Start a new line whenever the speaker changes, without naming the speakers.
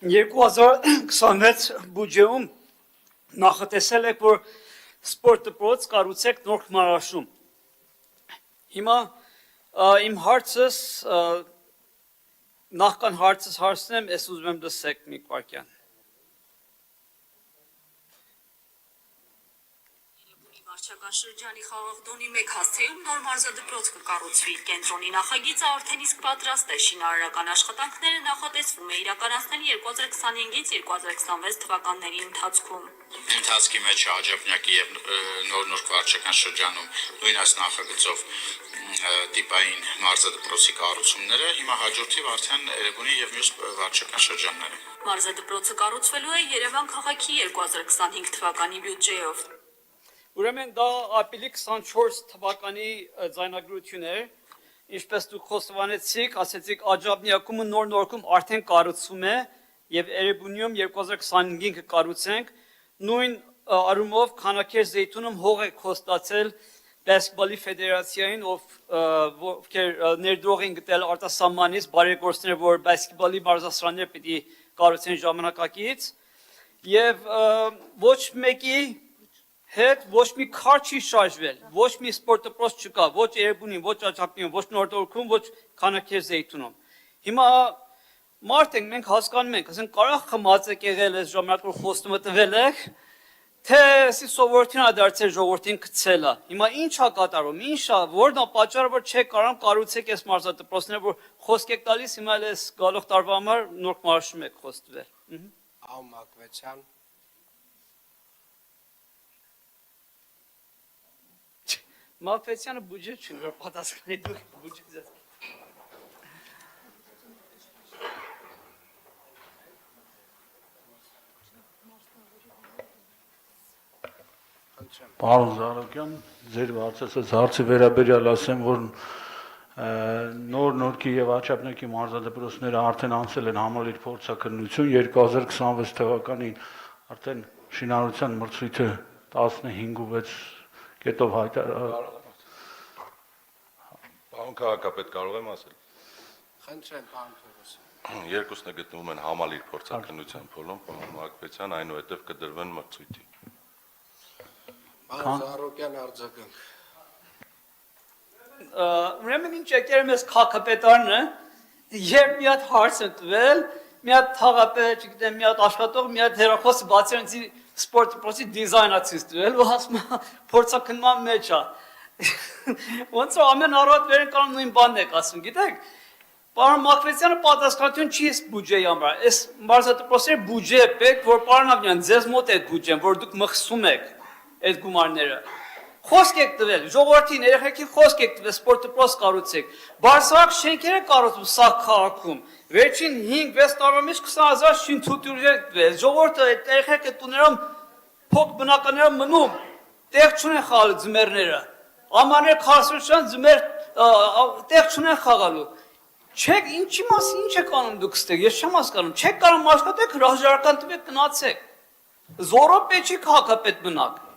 2026 բյուջեում նախատեսել եք, որ սպորտ դպրոց կառուցեք նոր Քմարաշում։ Հիմա իմ հարցս նախքան հարցս հարցնեմ, ես ուզում եմ լսեք մի վայրկյան։
Վարչական շրջանի խաղաղտոնի մեկ հասցեում նոր մարզադպրոց կկառուցվի։ Կենտրոնի նախագիծը արդեն իսկ պատրաստ է, շինարարական աշխատանքները նախատեսվում է իրականացնել 2025-ից 2026 թվականների ընթացքում։
Ընթացքի մեջ Աջափնյակի եւ նոր վարչական շրջանում նույն այս նախագծով տիպային մարզադպրոցի կառուցումները, հիմա հաջորդիվ արդեն Երևանի եւ մյուս վարչական շրջաններում։
Մարզադպրոցը կառուցվելու է Երևան քաղաքի 2025 թվականի բյուջեով։
Ուրեմն դա ապրիլի 24 թվականի ձայնագրություն էր, ինչպես դուք խոստովանեցիք, ասեցիք Աջափնյակումը նոր արդեն կառուցվում է եւ Երևանում 2025-ը կառուցենք, նույն առումով Քանաքեր Զեյթունում հող է խոստացել Բասկետբոլի ֆեդերացիային, ովքեր ներդրող են գտել արտասահմանից բարեգործներ, որ բասկետբոլի մարզասրաններ պիտի կառուցեն ժամանակակից եւ ոչ մեկի հետ ոչ մի քար չի շարժվել, ոչ մի սպորտ դպրոց չկա, ոչ Երևանում, ոչ Աջափնյակում, ոչ Նորդորքում, ոչ Քանաքեր Զեյթունում։ Հիմա մարդ ենք, մենք հասկանում ենք, ասենք կարող խմած եք եղել այս ժամանակով խոստումը տվել եք, թե էսի սովորություն ա դարձել ժողովրդին գցելա։ Հիմա ինչ ա կատարում, ինչ ա, որն ա պատճառը, որ չեք կարող կառուցեք այս մարզադպրոցները, որ խոսք եք տալիս, հիմա էլ այս գալող տարվա համար նոր Քմարաշում եք խոստվել։
Ահա Մակվեցյան
Մակվեցյանը բյուջե չի, որ պատասխանի դուք բյուջե ձեզ։
Պարոն Զարուկյան, ձեր հարցած հարցի վերաբերյալ ասեմ, որ նոր Նորքի եւ Աջափնյակի մարզադպրոցները արդեն անցել են համալիր փորձաքննություն 2026 թվականին արդեն շինարարության մրցույթը 15.6 կետով
Պարոն քաղաքապետ, կարող եմ ասել։
Խնդրեմ, պարոն Թովոսյան։
Երկուսն է գտնվում են համալիր փորձաքննության փուլում, պարոն Մակվեցյան, այնուհետև կդրվեն մրցույթի։
Պարոն Զարուկյան, արձագանք։
Ուրեմն ինչ եկել եմ ես քաղաքապետարանը, երբ մի հատ հարց եմ տվել, մի հատ թաղապետ, չգիտեմ, մի հատ աշխատող, մի հատ հեռախոս բացրանցի սպորտ դպրոցի դիզայնը ցույց տվել, ու ասում է փորձաքննման մեջ է։ Ոնց որ ամեն առավոտ վեր են կանում նույն բանն եք ասում, գիտեք։ Պարոն Մակվեցյանը պատասխանատուն չի այս բյուջեի համար։ Այս մարզադպրոցների բյուջե է պետք, որ պարոն Աբնյան ձեզ մոտ է բյուջեն, որ դուք մխսում եք այդ գումարները։ Խոսք եք տվել, ժողովրդին, երեխեքին խոսք եք տվել, սպորտ դպրոց կառուցեք։ Բարձրակ շենքեր է կառուցում սա քաղաքում։ Վերջին 5-6 տարվա մեջ 20,000 շինթույթեր տվել։ Ժողովուրդը այդ երեխեքը տուներում փոք բնականներում մնում, տեղ չունեն խաղալու ձմեռները։ Ամաներ 40 ձմեռ տեղ չունեն խաղալու։ Չեք ինչի մասին ինչ եք անում դուք ստեղ, ես չեմ հասկանում։ Չեք կարող աշխատեք հրաժարական տվեք գնացեք։ Զորոպե չի քաղաքապետ բնակ։